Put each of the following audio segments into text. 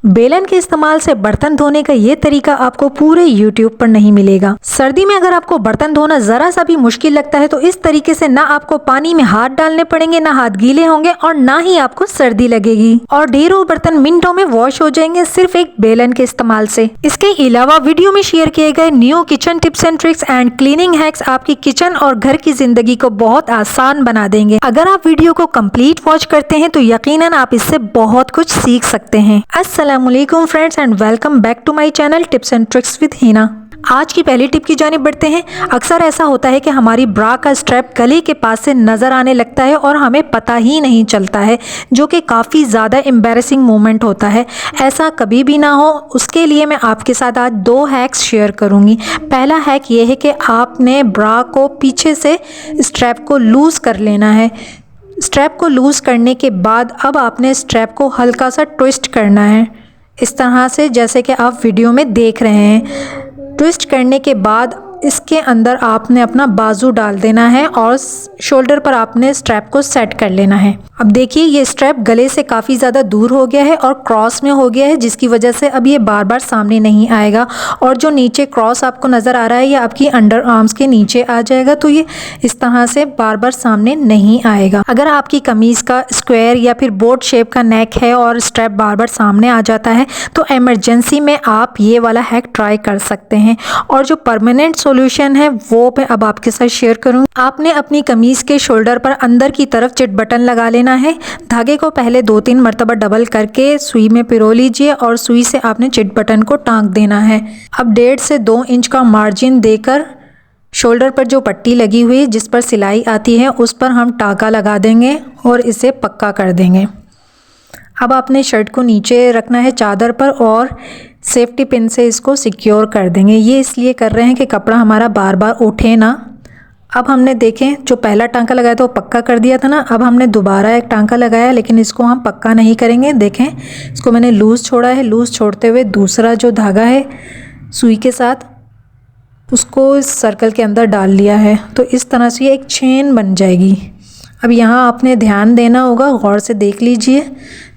बेलन के इस्तेमाल से बर्तन धोने का ये तरीका आपको पूरे YouTube पर नहीं मिलेगा। सर्दी में अगर आपको बर्तन धोना जरा सा भी मुश्किल लगता है तो इस तरीके से ना आपको पानी में हाथ डालने पड़ेंगे, ना हाथ गीले होंगे और ना ही आपको सर्दी लगेगी और ढेरों बर्तन मिनटों में वॉश हो जाएंगे सिर्फ एक बेलन के इस्तेमाल से। इसके अलावा वीडियो में शेयर किए गए new kitchen tips and tricks and cleaning hacks आपकी किचन और घर की जिंदगी को बहुत आसान बना देंगे। अगर आप वीडियो को कंप्लीट वॉच करते हैं तो यकीनन आप इससे बहुत कुछ सीख सकते हैं। अस्सलामुअलैकुम friends and welcome back to my channel tips and tricks with Hina. आज की पहली टिप की जानिब बढ़ते हैं। अक्सर ऐसा होता है कि हमारी ब्रा का स्ट्रैप गले के पास से नज़र आने लगता है और हमें पता ही नहीं चलता है, जो कि काफ़ी ज़्यादा एम्बैरेसिंग मोमेंट होता है। ऐसा कभी भी ना हो, उसके लिए मैं आपके साथ आज 2 हैक्स शेयर करूंगी। पहला हैक ये है कि आपने ब्रा को पीछे से स्ट्रैप को लूज़ कर लेना है। स्ट्रैप को लूज़ करने के बाद अब आपने स्ट्रैप को हल्का सा ट्विस्ट करना है, इस तरह से जैसे कि आप वीडियो में देख रहे हैं। ट्विस्ट करने के बाद इसके अंदर आपने अपना बाजू डाल देना है और शोल्डर पर आपने स्ट्रैप को सेट कर लेना है। अब देखिए ये स्ट्रैप गले से काफ़ी ज़्यादा दूर हो गया है और क्रॉस में हो गया है, जिसकी वजह से अब ये बार बार सामने नहीं आएगा और जो नीचे क्रॉस आपको नज़र आ रहा है ये आपकी अंडर आर्म्स के नीचे आ जाएगा, तो ये इस तरह से बार बार सामने नहीं आएगा। अगर आपकी कमीज़ का स्क्वायर या फिर बोट शेप का नेक है और स्ट्रैप बार बार सामने आ जाता है तो इमरजेंसी में आप ये वाला हैक ट्राई कर सकते हैं। और जो परमानेंट सॉल्यूशन है वो मैं अब आपके साथ शेयर करूँगी। आपने अपनी कमीज़ के शोल्डर पर अंदर की तरफ चिट बटन लगा लेना है। धागे को पहले 2-3 मरतबा डबल करके सुई में पिरो लीजिए और सुई से आपने चिट बटन को टांक देना है। अब 1.5 से 2 इंच का मार्जिन देकर शोल्डर पर जो पट्टी लगी हुई जिस पर सिलाई आती है उस पर हम टाँका लगा देंगे और इसे पक्का कर देंगे। अब आपने शर्ट को नीचे रखना है चादर पर और सेफ्टी पिन से इसको सिक्योर कर देंगे। ये इसलिए कर रहे हैं कि कपड़ा हमारा बार बार उठे ना। अब हमने देखें जो पहला टांका लगाया था वो पक्का कर दिया था ना, अब हमने दोबारा एक टांका लगाया लेकिन इसको हम पक्का नहीं करेंगे। देखें इसको मैंने लूज़ छोड़ा है, लूज़ छोड़ते हुए दूसरा जो धागा है सुई के साथ उसको इस सर्कल के अंदर डाल लिया है, तो इस तरह से ये एक चेन बन जाएगी। अब यहाँ आपने ध्यान देना होगा, गौर से देख लीजिए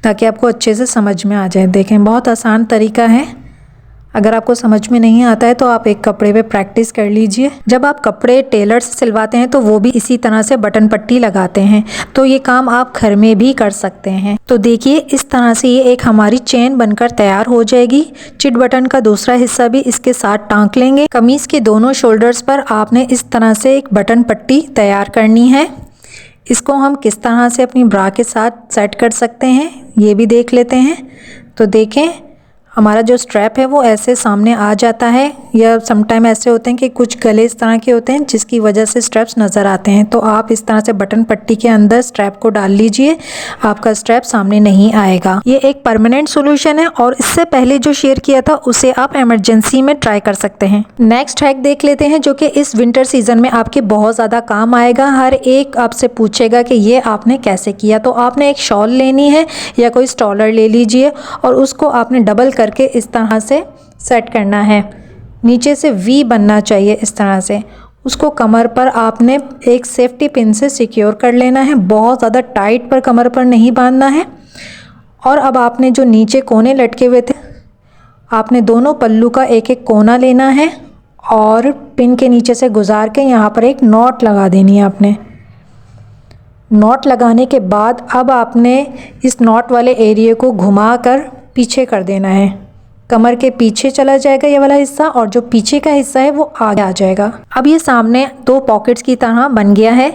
ताकि आपको अच्छे से समझ में आ जाए। देखें बहुत आसान तरीका है। अगर आपको समझ में नहीं आता है तो आप एक कपड़े पे प्रैक्टिस कर लीजिए। जब आप कपड़े टेलर से सिलवाते हैं तो वो भी इसी तरह से बटन पट्टी लगाते हैं, तो ये काम आप घर में भी कर सकते हैं। तो देखिए इस तरह से ये एक हमारी चेन बनकर तैयार हो जाएगी। चिट बटन का दूसरा हिस्सा भी इसके साथ टांक लेंगे। कमीज़ के दोनों शोल्डर्स पर आपने इस तरह से एक बटन पट्टी तैयार करनी है। इसको हम किस तरह से अपनी ब्रा के साथ सेट कर सकते हैं ये भी देख लेते हैं। तो देखें हमारा जो स्ट्रैप है वो ऐसे सामने आ जाता है, या समटाइम ऐसे होते हैं कि कुछ गले इस तरह के होते हैं जिसकी वजह से स्ट्रैप्स नज़र आते हैं। तो आप इस तरह से बटन पट्टी के अंदर स्ट्रैप को डाल लीजिए, आपका स्ट्रैप सामने नहीं आएगा। ये एक परमानेंट सोल्यूशन है और इससे पहले जो शेयर किया था उसे आप इमरजेंसी में ट्राई कर सकते हैं। नेक्स्ट हैक देख लेते हैं जो कि इस विंटर सीजन में आपके बहुत ज़्यादा काम आएगा। हर एक आपसे पूछेगा कि ये आपने कैसे किया। तो आपने एक शॉल लेनी है या कोई स्टॉलर ले लीजिए और उसको आपने डबल करके इस तरह से सेट करना है। नीचे से वी बनना चाहिए इस तरह से। उसको कमर पर आपने एक सेफ्टी पिन से सिक्योर कर लेना है, बहुत ज़्यादा टाइट पर कमर पर नहीं बांधना है। और अब आपने जो नीचे कोने लटके हुए थे आपने दोनों पल्लू का एक एक कोना लेना है और पिन के नीचे से गुजार के यहाँ पर एक नॉट लगा देनी है आपने। नॉट लगाने के बाद अब आपने इस नॉट वाले एरिया को घुमा कर पीछे कर देना है। कमर के पीछे चला जाएगा ये वाला हिस्सा और जो पीछे का हिस्सा है वो आगे आ जाएगा। अब ये सामने 2 पॉकेट्स की तरह बन गया है।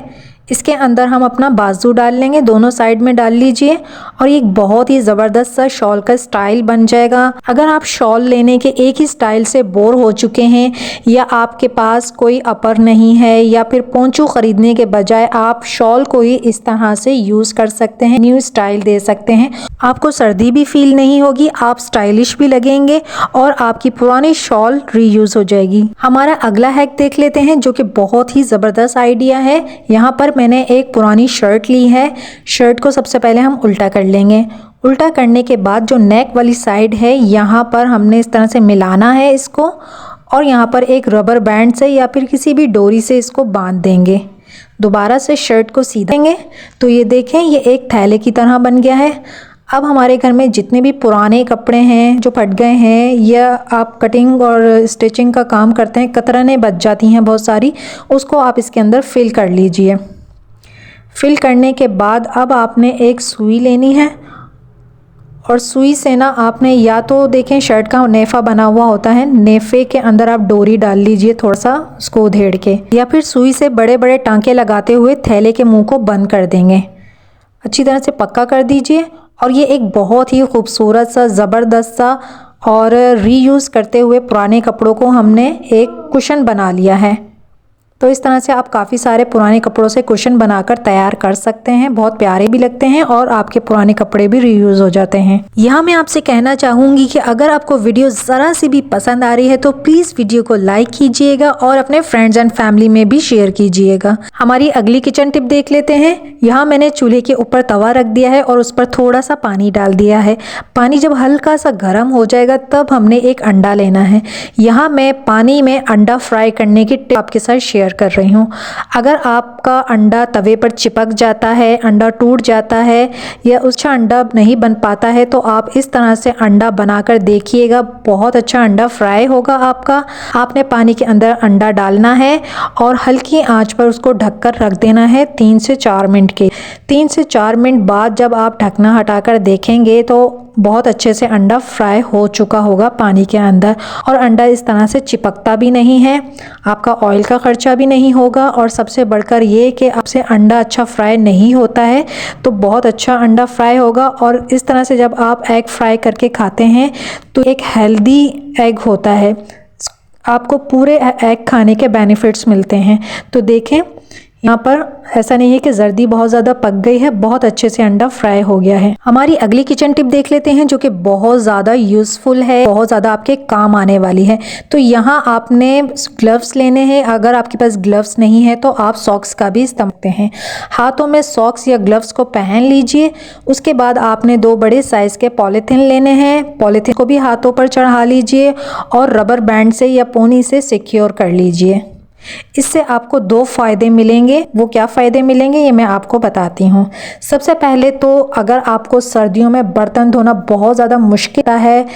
इसके अंदर हम अपना बाजू डाल लेंगे, दोनों साइड में डाल लीजिए और ये बहुत ही ज़बरदस्त सा शॉल का स्टाइल बन जाएगा। अगर आप शॉल लेने के एक ही स्टाइल से बोर हो चुके हैं या आपके पास कोई अपर नहीं है या फिर पोंचू ख़रीदने के बजाय आप शॉल को ही इस तरह से यूज़ कर सकते हैं, न्यू स्टाइल दे सकते हैं। आपको सर्दी भी फील नहीं होगी, आप स्टाइलिश भी लगेंगे और आपकी पुरानी शॉल रीयूज़ हो जाएगी। हमारा अगला हैक देख लेते हैं जो कि बहुत ही ज़बरदस्त आइडिया है। यहाँ पर मैंने एक पुरानी शर्ट ली है। शर्ट को सबसे पहले हम उल्टा कर लेंगे। उल्टा करने के बाद जो नेक वाली साइड है यहाँ पर हमने इस तरह से मिलाना है इसको और यहाँ पर एक रबर बैंड से या फिर किसी भी डोरी से इसको बांध देंगे। दोबारा से शर्ट को सीधेंगे तो ये देखें ये एक थैले की तरह बन गया है। अब हमारे घर में जितने भी पुराने कपड़े हैं जो फट गए हैं या आप कटिंग और स्टिचिंग का काम करते हैं, कतरनें बच जाती हैं बहुत सारी, उसको आप इसके अंदर फिल कर लीजिए। फिल करने के बाद अब आपने एक सुई लेनी है और सुई से ना आपने या तो देखें शर्ट का नेफा बना हुआ होता है, नेफे के अंदर आप डोरी डाल लीजिए थोड़ा सा उसको उधेड़ के, या फिर सुई से बड़े बड़े टांके लगाते हुए थैले के मुंह को बंद कर देंगे। अच्छी तरह से पक्का कर दीजिए। और ये एक बहुत ही खूबसूरत सा, ज़बरदस्त सा और रीयूज़ करते हुए पुराने कपड़ों को हमने एक कुशन बना लिया है। तो इस तरह से आप काफ़ी सारे पुराने कपड़ों से कुशन बनाकर तैयार कर सकते हैं। बहुत प्यारे भी लगते हैं और आपके पुराने कपड़े भी रीयूज़ हो जाते हैं। यहाँ मैं आपसे कहना चाहूँगी कि अगर आपको वीडियो ज़रा सी भी पसंद आ रही है तो प्लीज़ वीडियो को लाइक कीजिएगा और अपने फ्रेंड्स एंड फैमिली में भी शेयर कीजिएगा। हमारी अगली किचन टिप देख लेते हैं। यहाँ मैंने चूल्हे के ऊपर तवा रख दिया है और उस पर थोड़ा सा पानी डाल दिया है। पानी जब हल्का सा गर्म हो जाएगा तब हमने एक अंडा लेना है। यहाँ मैं पानी में अंडा फ्राई करने की टिप आपके साथ शेयर कर रही हूँ। अगर आपका अंडा तवे पर चिपक जाता है, अंडा टूट जाता है या अच्छा अंडा नहीं बन पाता है तो आप इस तरह से अंडा बनाकर देखिएगा, बहुत अच्छा अंडा फ्राई होगा आपका। आपने पानी के अंदर अंडा डालना है और हल्की आंच पर उसको ढककर रख देना है 3 से 4 मिनट के। 3 से 4 मिनट बाद जब आप ढकना हटाकर देखेंगे तो बहुत अच्छे से अंडा फ्राई हो चुका होगा पानी के अंदर और अंडा इस तरह से चिपकता भी नहीं है, आपका ऑयल का खर्चा भी नहीं होगा और सबसे बढ़कर ये कि आपसे अंडा अच्छा फ्राई नहीं होता है तो बहुत अच्छा अंडा फ्राई होगा। और इस तरह से जब आप एग फ्राई करके खाते हैं तो एक हेल्दी एग होता है, आपको पूरे एग खाने के बेनिफिट्स मिलते हैं। तो देखें यहाँ पर ऐसा नहीं है कि जर्दी बहुत ज़्यादा पक गई है, बहुत अच्छे से अंडा फ्राई हो गया है। हमारी अगली किचन टिप देख लेते हैं जो कि बहुत ज़्यादा यूज़फुल है, बहुत ज़्यादा आपके काम आने वाली है। तो यहाँ आपने ग्लव्स लेने हैं। अगर आपके पास ग्लव्स नहीं है तो आप सॉक्स का भी इस्तेमाल करते हैं। हाथों में सॉक्स या ग्लव्स को पहन लीजिए। उसके बाद आपने 2 बड़े साइज़ के पॉलीथीन लेने हैं। पॉलीथीन को भी हाथों पर चढ़ा लीजिए और रबर बैंड से या पोनी से सिक्योर कर लीजिए। इससे आपको 2 फ़ायदे मिलेंगे। वो क्या फ़ायदे मिलेंगे ये मैं आपको बताती हूँ। सबसे पहले तो अगर आपको सर्दियों में बर्तन धोना बहुत ज़्यादा मुश्किल है,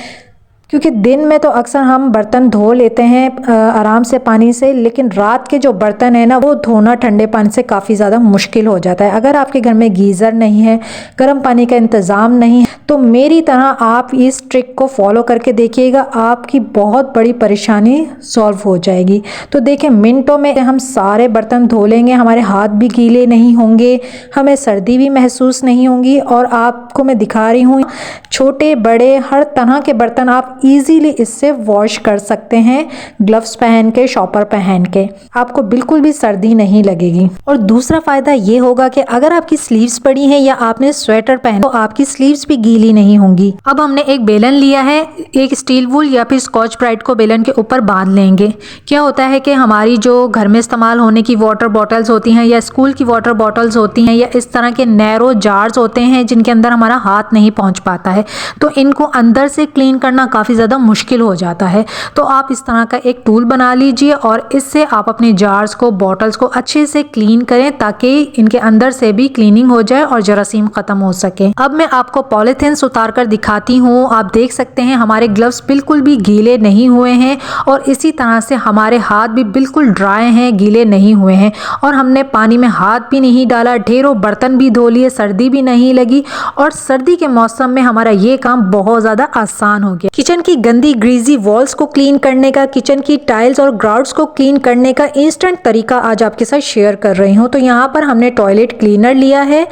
क्योंकि दिन में तो अक्सर हम बर्तन धो लेते हैं आराम से पानी से, लेकिन रात के जो बर्तन है ना वो धोना ठंडे पानी से काफ़ी ज़्यादा मुश्किल हो जाता है। अगर आपके घर में गीज़र नहीं है, गर्म पानी का इंतज़ाम नहीं है, तो मेरी तरह आप इस ट्रिक को फॉलो करके देखिएगा, आपकी बहुत बड़ी परेशानी सॉल्व हो जाएगी। तो देखें मिनटों में हम सारे बर्तन धो लेंगे, हमारे हाथ भी गीले नहीं होंगे, हमें सर्दी भी महसूस नहीं होगी। और आपको मैं दिखा रही हूँ छोटे बड़े हर तरह के बर्तन आप इजीली इससे वॉश कर सकते हैं, ग्लव्स पहन के, शॉपर पहन के। आपको बिल्कुल भी सर्दी नहीं लगेगी। और दूसरा फायदा ये होगा कि अगर आपकी स्लीव्स पड़ी हैं या आपने स्वेटर पहना तो आपकी स्लीव्स भी गीली नहीं होंगी। अब हमने एक बेलन लिया है, एक स्टील वूल या फिर स्कॉच ब्राइट को बेलन के ऊपर बांध लेंगे। क्या होता है कि हमारी जो घर में इस्तेमाल होने की वाटर बॉटल्स होती हैं या स्कूल की वाटर बॉटल्स होती हैं या इस तरह के नैरो जार्स होते हैं जिनके अंदर हमारा हाथ नहीं पहुंच पाता है, तो इनको अंदर से क्लीन करना काफ़ी ज़्यादा मुश्किल हो जाता है। तो आप इस तरह का एक टूल बना लीजिए और इससे आप अपने जार्स को, बॉटल्स को अच्छे से क्लीन करें ताकि इनके अंदर से भी क्लीनिंग हो जाए और जरासीम ख़त्म हो सके। अब मैं आपको पॉलीथीन उतार कर दिखाती हूँ। आप देख सकते हैं हमारे ग्लव्स बिल्कुल भी गीले नहीं हुए हैं और इसी तरह से हमारे हाथ भी बिल्कुल ड्राई हैं, गीले नहीं हुए हैं और हमने पानी में हाथ भी नहीं डाला, ढेरों बर्तन भी धो लिए, सर्दी भी नहीं लगी और सर्दी के मौसम में हमारा ये काम बहुत ज़्यादा आसान हो गया। किचन की गंदी ग्रीजी वॉल्स को क्लीन करने का, किचन की टाइल्स और ग्राउट्स को क्लीन करने का इंस्टेंट तरीका आज आपके साथ शेयर कर रही हूँ। तो यहाँ पर हमने टॉयलेट क्लीनर लिया है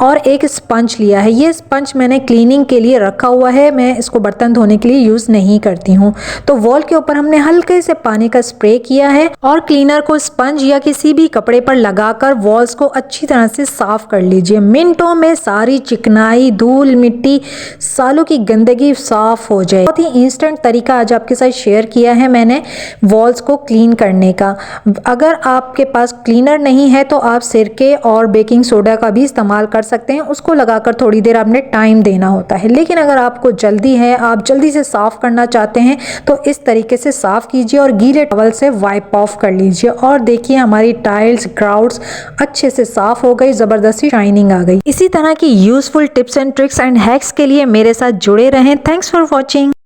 और एक स्पंज लिया है। ये स्पंज मैंने क्लीनिंग के लिए रखा हुआ है, मैं इसको बर्तन धोने के लिए यूज़ नहीं करती हूँ। तो वॉल के ऊपर हमने हल्के से पानी का स्प्रे किया है और क्लीनर को स्पंज या किसी भी कपड़े पर लगाकर वॉल्स को अच्छी तरह से साफ कर लीजिए। मिनटों में सारी चिकनाई, धूल, मिट्टी, सालों की गंदगी साफ हो जाए। बहुत ही इंस्टेंट तरीका आज आपके साथ शेयर किया है मैंने वॉल्स को क्लीन करने का। अगर आपके पास क्लीनर नहीं है तो आप सिरके और बेकिंग सोडा का भी इस्तेमाल कर सकते हैं, उसको लगाकर थोड़ी देर आपने टाइम देना होता है। लेकिन अगर आपको जल्दी है, आप जल्दी से साफ करना चाहते हैं तो इस तरीके से साफ कीजिए और गीले टॉवल से वाइप ऑफ कर लीजिए। और देखिए हमारी टाइल्स ग्राउट्स अच्छे से साफ हो गई, जबरदस्ती शाइनिंग आ गई। इसी तरह की useful tips and tricks and hacks के लिए मेरे साथ जुड़े रहें। Thanks for watching.